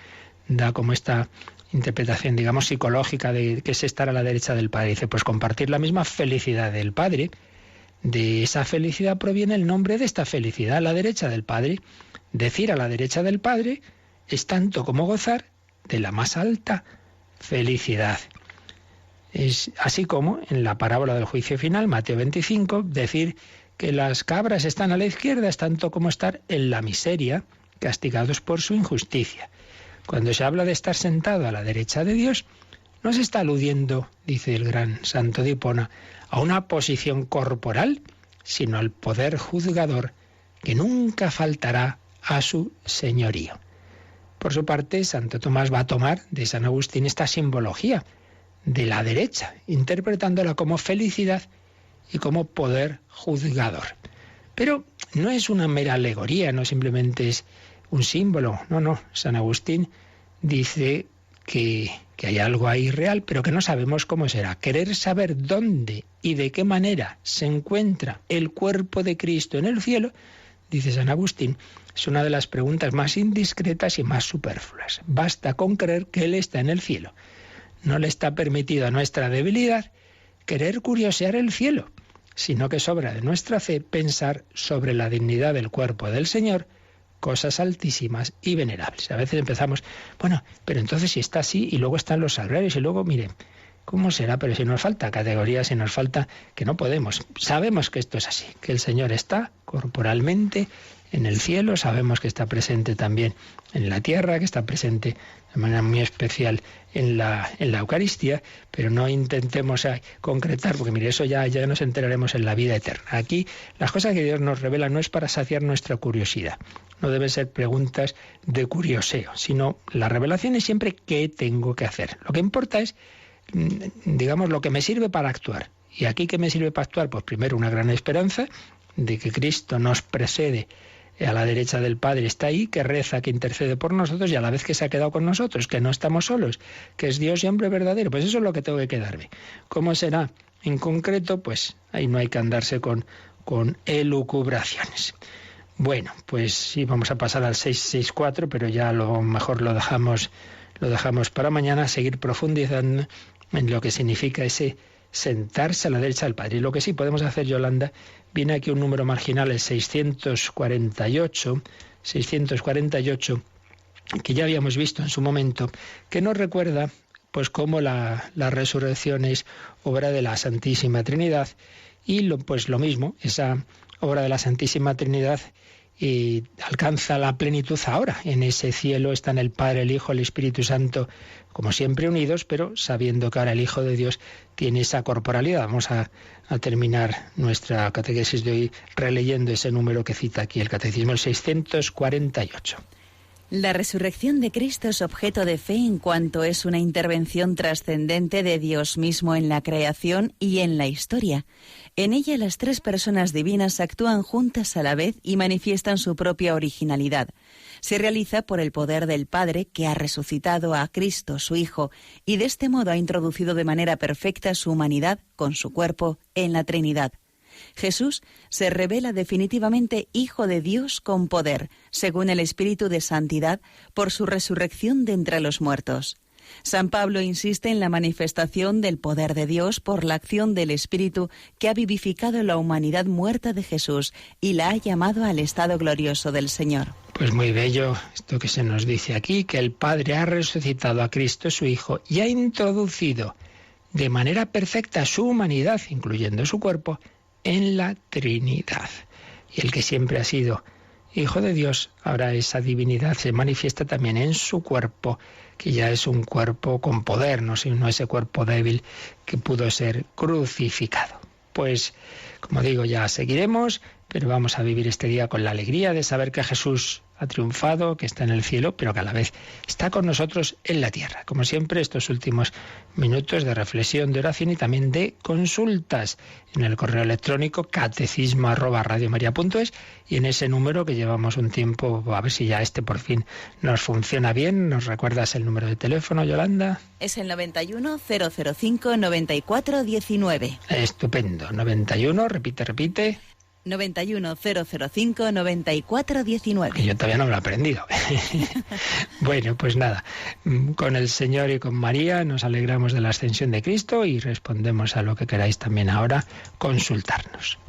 da como esta interpretación, digamos, psicológica de que es estar a la derecha del Padre. Dice, pues compartir la misma felicidad del Padre. De esa felicidad proviene el nombre de esta felicidad, a la derecha del Padre. Decir a la derecha del Padre es tanto como gozar de la más alta felicidad. Es así como en la parábola del juicio final, Mateo 25, decir que las cabras están a la izquierda es tanto como estar en la miseria, castigados por su injusticia. Cuando se habla de estar sentado a la derecha de Dios, no se está aludiendo, dice el gran santo de Hipona, a una posición corporal, sino al poder juzgador que nunca faltará a su señorío. Por su parte, Santo Tomás va a tomar de San Agustín esta simbología de la derecha, interpretándola como felicidad y como poder juzgador. Pero no es una mera alegoría, no simplemente es un símbolo, no. San Agustín dice que hay algo ahí real, pero que no sabemos cómo será. Querer saber dónde y de qué manera se encuentra el cuerpo de Cristo en el cielo, dice San Agustín, es una de las preguntas más indiscretas y más superfluas. Basta con creer que Él está en el cielo. No le está permitido a nuestra debilidad querer curiosear el cielo, sino que sobra de nuestra fe pensar sobre la dignidad del cuerpo del Señor, cosas altísimas y venerables. A veces empezamos, pero entonces si está así y luego están los sagrarios y luego, miren, ¿cómo será? Pero si nos falta categoría, si nos falta que no podemos. Sabemos que esto es así, que el Señor está corporalmente en el cielo, sabemos que está presente también en la tierra, que está presente de manera muy especial en la Eucaristía, pero no intentemos concretar, porque mire, eso ya nos enteraremos en la vida eterna. Aquí las cosas que Dios nos revela no es para saciar nuestra curiosidad, no deben ser preguntas de curioseo, sino la revelación es siempre qué tengo que hacer. Lo que importa es, digamos, lo que me sirve para actuar. ¿Y aquí qué me sirve para actuar? Pues primero una gran esperanza de que Cristo nos precede a la derecha del Padre, está ahí, que reza, que intercede por nosotros y a la vez que se ha quedado con nosotros, que no estamos solos, que es Dios y hombre verdadero. Pues eso es lo que tengo que quedarme. ¿Cómo será en concreto? Pues ahí no hay que andarse con elucubraciones. Bueno, pues sí, vamos a pasar al 664, pero ya lo mejor lo dejamos para mañana, seguir profundizando en lo que significa ese sentarse a la derecha del Padre. Y lo que sí podemos hacer, Yolanda, viene aquí un número marginal, el 648, que ya habíamos visto en su momento, que nos recuerda pues cómo la resurrección es obra de la Santísima Trinidad, y lo mismo, esa obra de la Santísima Trinidad y alcanza la plenitud ahora. En ese cielo están el Padre, el Hijo, el Espíritu Santo, como siempre unidos, pero sabiendo que ahora el Hijo de Dios tiene esa corporalidad. Vamos a terminar nuestra catequesis de hoy releyendo ese número que cita aquí el Catecismo, el 648. La resurrección de Cristo es objeto de fe en cuanto es una intervención trascendente de Dios mismo en la creación y en la historia. En ella las tres personas divinas actúan juntas a la vez y manifiestan su propia originalidad. Se realiza por el poder del Padre, que ha resucitado a Cristo, su Hijo, y de este modo ha introducido de manera perfecta su humanidad con su cuerpo en la Trinidad. Jesús se revela definitivamente Hijo de Dios con poder, según el Espíritu de Santidad, por su resurrección de entre los muertos. San Pablo insiste en la manifestación del poder de Dios por la acción del Espíritu que ha vivificado la humanidad muerta de Jesús y la ha llamado al estado glorioso del Señor. Pues muy bello esto que se nos dice aquí, que el Padre ha resucitado a Cristo, su Hijo, y ha introducido de manera perfecta su humanidad, incluyendo su cuerpo, en la Trinidad. Y el que siempre ha sido Hijo de Dios, ahora esa divinidad se manifiesta también en su cuerpo, que ya es un cuerpo con poder, no ese cuerpo débil que pudo ser crucificado. Pues, como digo, ya seguiremos, pero vamos a vivir este día con la alegría de saber que Jesús ha triunfado, que está en el cielo, pero que a la vez está con nosotros en la tierra. Como siempre, estos últimos minutos de reflexión, de oración y también de consultas en el correo electrónico catecismo@radiomaria.es, y en ese número que llevamos un tiempo, a ver si ya por fin nos funciona bien. ¿Nos recuerdas el número de teléfono, Yolanda? Es el 91 005 94 19. Estupendo. 91, repite. 91 005 94 19. Que yo todavía no me lo he aprendido. Bueno, pues nada, con el Señor y con María nos alegramos de la ascensión de Cristo y respondemos a lo que queráis también ahora consultarnos.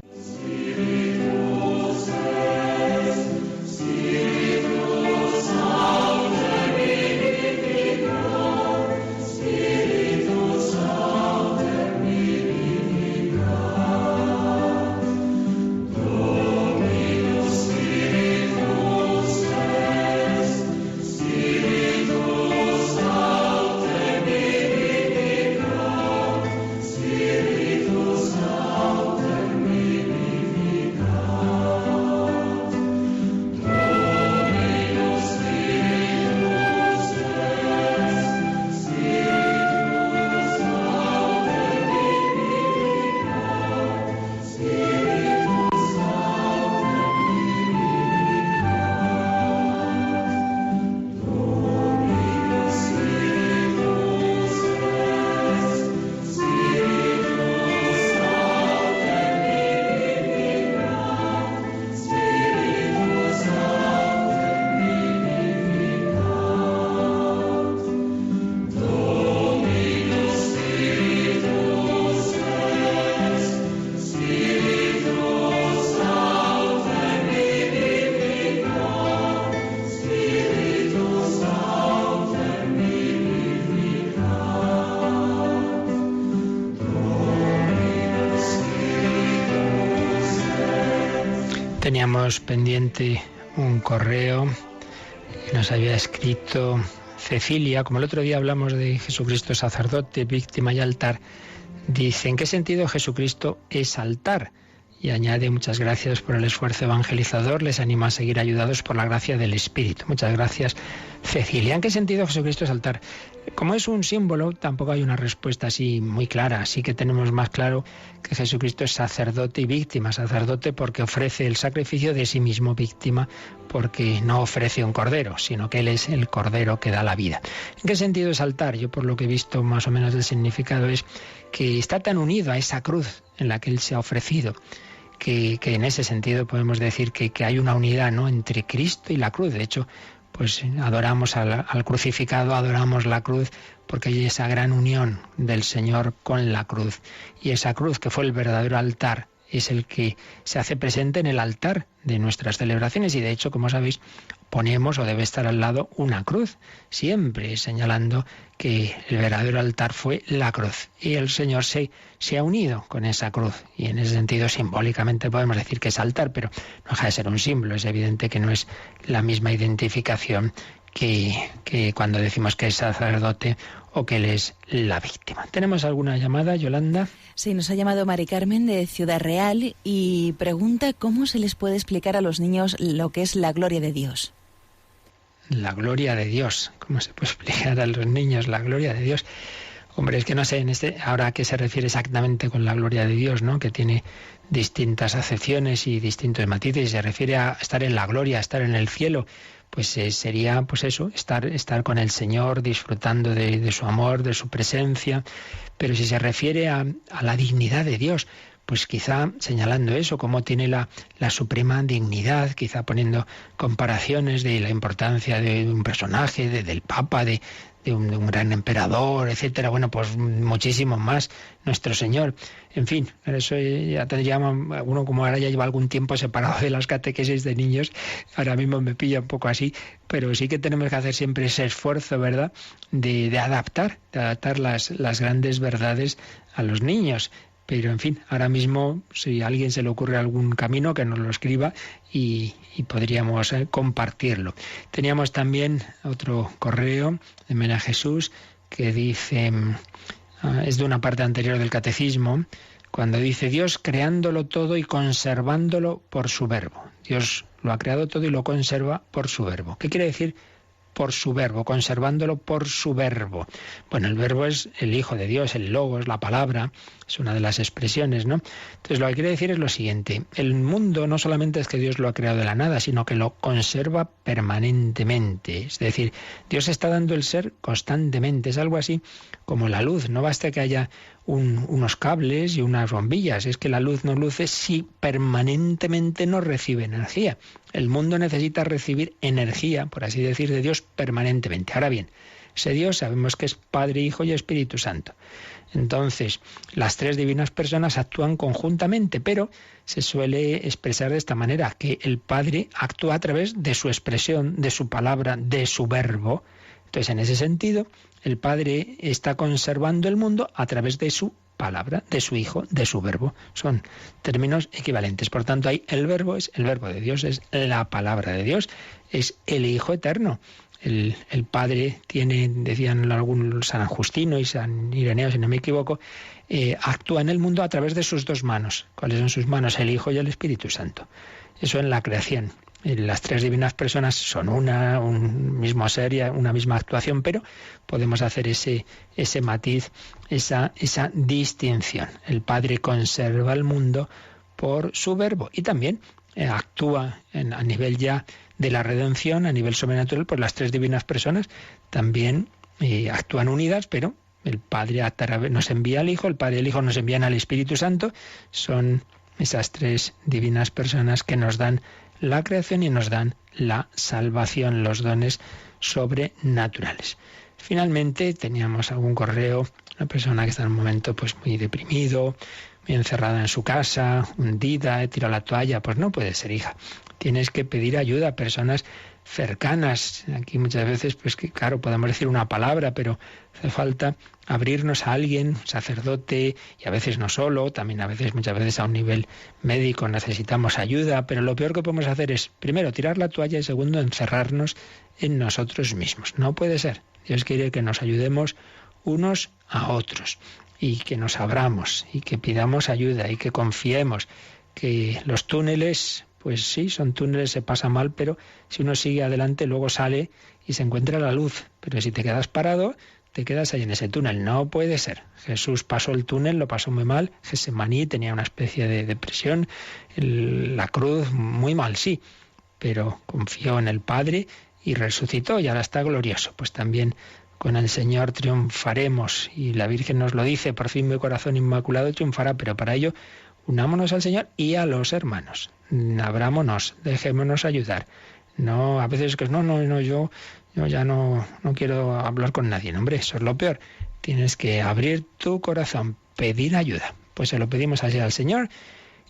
Teníamos pendiente un correo que nos había escrito Cecilia, como el otro día hablamos de Jesucristo sacerdote, víctima y altar, dice: ¿en qué sentido Jesucristo es altar? Y añade: muchas gracias por el esfuerzo evangelizador, les animo a seguir ayudados por la gracia del Espíritu. Muchas gracias, Cecilia. ¿En qué sentido Jesucristo es altar? Como es un símbolo, tampoco hay una respuesta así muy clara. Sí que tenemos más claro que Jesucristo es sacerdote y víctima. Sacerdote porque ofrece el sacrificio de sí mismo, víctima porque no ofrece un cordero, sino que Él es el cordero que da la vida. ¿En qué sentido es altar? Yo, por lo que he visto más o menos del significado, es que está tan unido a esa cruz en la que Él se ha ofrecido, que en ese sentido podemos decir que hay una unidad, ¿no?, entre Cristo y la cruz. De hecho, pues adoramos al crucificado, adoramos la cruz, porque hay esa gran unión del Señor con la cruz. Y esa cruz, que fue el verdadero altar, es el que se hace presente en el altar de nuestras celebraciones. Y de hecho, como sabéis, ponemos, o debe estar al lado, una cruz, siempre señalando que el verdadero altar fue la cruz. Y el Señor se ha unido con esa cruz. Y en ese sentido, simbólicamente podemos decir que es altar, pero no deja de ser un símbolo. Es evidente que no es la misma identificación que cuando decimos que es sacerdote o que Él es la víctima. ¿Tenemos alguna llamada, Yolanda? Sí, nos ha llamado Mari Carmen de Ciudad Real y pregunta cómo se les puede explicar a los niños lo que es la gloria de Dios. La gloria de Dios. ¿Cómo se puede explicar a los niños la gloria de Dios? Hombre, es que no sé ahora a qué se refiere exactamente con la gloria de Dios, ¿no?, que tiene distintas acepciones y distintos matices. Y se refiere a estar en la gloria, a estar en el cielo. Pues sería, pues eso, estar con el Señor, disfrutando de su amor, de su presencia. Pero si se refiere a la dignidad de Dios, pues quizá señalando eso, cómo tiene la suprema dignidad, quizá poniendo comparaciones de la importancia de un personaje, del Papa, de un gran emperador, etcétera. Bueno, pues muchísimo más nuestro Señor. En fin, eso ya tendría uno, como ahora ya lleva algún tiempo separado de las catequesis de niños, ahora mismo me pilla un poco así, pero sí que tenemos que hacer siempre ese esfuerzo, ¿verdad?, de adaptar las grandes verdades a los niños. Pero, en fin, ahora mismo, si a alguien se le ocurre algún camino, que nos lo escriba y podríamos compartirlo. Teníamos también otro correo de Mena Jesús que dice, es de una parte anterior del Catecismo, cuando dice: Dios creándolo todo y conservándolo por su verbo. Dios lo ha creado todo y lo conserva por su verbo. ¿Qué quiere decir por su verbo, conservándolo por su verbo? Bueno, el verbo es el Hijo de Dios, el Logos, la palabra, es una de las expresiones, ¿no? Entonces lo que quiere decir es lo siguiente: el mundo no solamente es que Dios lo ha creado de la nada, sino que lo conserva permanentemente. Es decir, Dios está dando el ser constantemente. Es algo así como la luz. No basta que haya unos cables y unas bombillas, es que la luz no luce si permanentemente no recibe energía. El mundo necesita recibir energía, por así decir, de Dios permanentemente. Ahora bien, ese Dios sabemos que es Padre, Hijo y Espíritu Santo. Entonces, las tres divinas personas actúan conjuntamente, pero se suele expresar de esta manera, que el Padre actúa a través de su expresión, de su palabra, de su verbo. Entonces, en ese sentido, el Padre está conservando el mundo a través de su palabra, de su Hijo, de su verbo. Son términos equivalentes. Por tanto, ahí el verbo es el verbo de Dios, es la palabra de Dios, es el Hijo eterno. El Padre tiene, decían algún San Justino y San Ireneo, si no me equivoco, actúa en el mundo a través de sus dos manos. ¿Cuáles son sus manos? El Hijo y el Espíritu Santo. Eso en la creación. Las tres divinas personas son un mismo ser, una misma actuación, pero podemos hacer ese matiz, esa distinción. El Padre conserva el mundo por su verbo y también actúa a nivel ya de la redención, a nivel sobrenatural, pues las tres divinas personas también actúan unidas, pero el Padre nos envía al Hijo, el Padre y el Hijo nos envían al Espíritu Santo. Son esas tres divinas personas que nos dan la creación y nos dan la salvación, los dones sobrenaturales. Finalmente teníamos algún correo, una persona que está en un momento pues muy deprimido, muy encerrada en su casa, hundida, tirado la toalla. Pues no puede ser, hija. Tienes que pedir ayuda a personas cercanas. Aquí muchas veces, pues que claro, podemos decir una palabra, pero hace falta abrirnos a alguien, sacerdote, y a veces no solo, también a veces, muchas veces a un nivel médico necesitamos ayuda, pero lo peor que podemos hacer es, primero, tirar la toalla y segundo, encerrarnos en nosotros mismos. No puede ser. Dios quiere que nos ayudemos unos a otros y que nos abramos y que pidamos ayuda y que confiemos que los túneles, pues sí, son túneles, se pasa mal, pero si uno sigue adelante luego sale y se encuentra la luz. Pero si te quedas parado, te quedas ahí en ese túnel. No puede ser. Jesús pasó el túnel, lo pasó muy mal. Getsemaní tenía una especie de depresión. La cruz, muy mal, sí, pero confió en el Padre y resucitó y ahora está glorioso. Pues también con el Señor triunfaremos y la Virgen nos lo dice, por fin mi corazón inmaculado triunfará, pero para ello unámonos al Señor y a los hermanos. Abrámonos, dejémonos ayudar. No, a veces que yo ya no quiero hablar con nadie. No, hombre, eso es lo peor. Tienes que abrir tu corazón, pedir ayuda. Pues se lo pedimos así al Señor.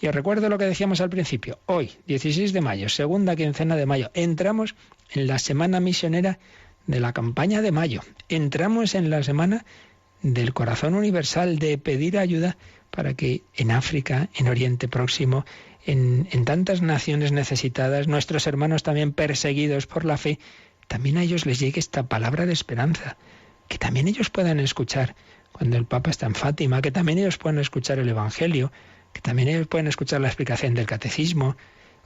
Y os recuerdo lo que decíamos al principio. Hoy, 16 de mayo, segunda quincena de mayo, entramos en la semana misionera de la campaña de mayo. Entramos en la semana del corazón universal, de pedir ayuda para que en África, en Oriente Próximo, en tantas naciones necesitadas, nuestros hermanos también perseguidos por la fe, también a ellos les llegue esta palabra de esperanza, que también ellos puedan escuchar cuando el Papa está en Fátima, que también ellos puedan escuchar el Evangelio, que también ellos puedan escuchar la explicación del Catecismo.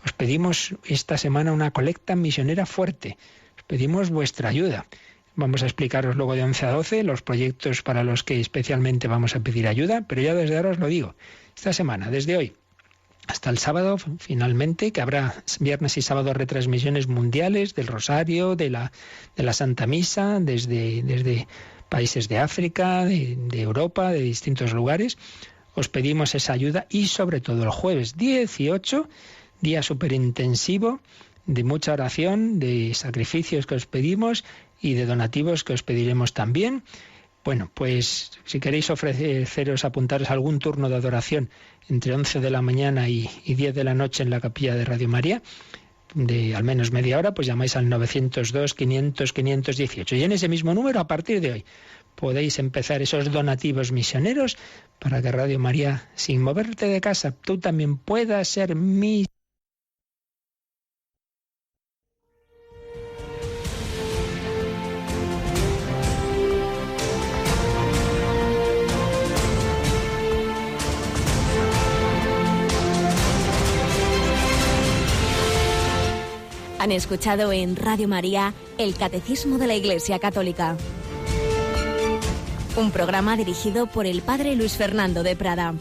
Os pedimos esta semana una colecta misionera fuerte, os pedimos vuestra ayuda. Vamos a explicaros luego de 11 a 12 los proyectos para los que especialmente vamos a pedir ayuda, pero ya desde ahora os lo digo. Esta semana, desde hoy hasta el sábado, finalmente, que habrá viernes y sábado retransmisiones mundiales del Rosario, de la Santa Misa, desde países de África, de Europa, de distintos lugares. Os pedimos esa ayuda y sobre todo el jueves 18, día súper intensivo, de mucha oración, de sacrificios que os pedimos y de donativos que os pediremos también. Bueno, pues si queréis ofreceros, apuntaros a algún turno de adoración entre 11 de la mañana y 10 de la noche en la capilla de Radio María, de al menos media hora, pues llamáis al 902-500-518. Y en ese mismo número, a partir de hoy, podéis empezar esos donativos misioneros para que Radio María, sin moverte de casa, tú también puedas ser mi. Han escuchado en Radio María el Catecismo de la Iglesia Católica. Un programa dirigido por el Padre Luis Fernando de Prada.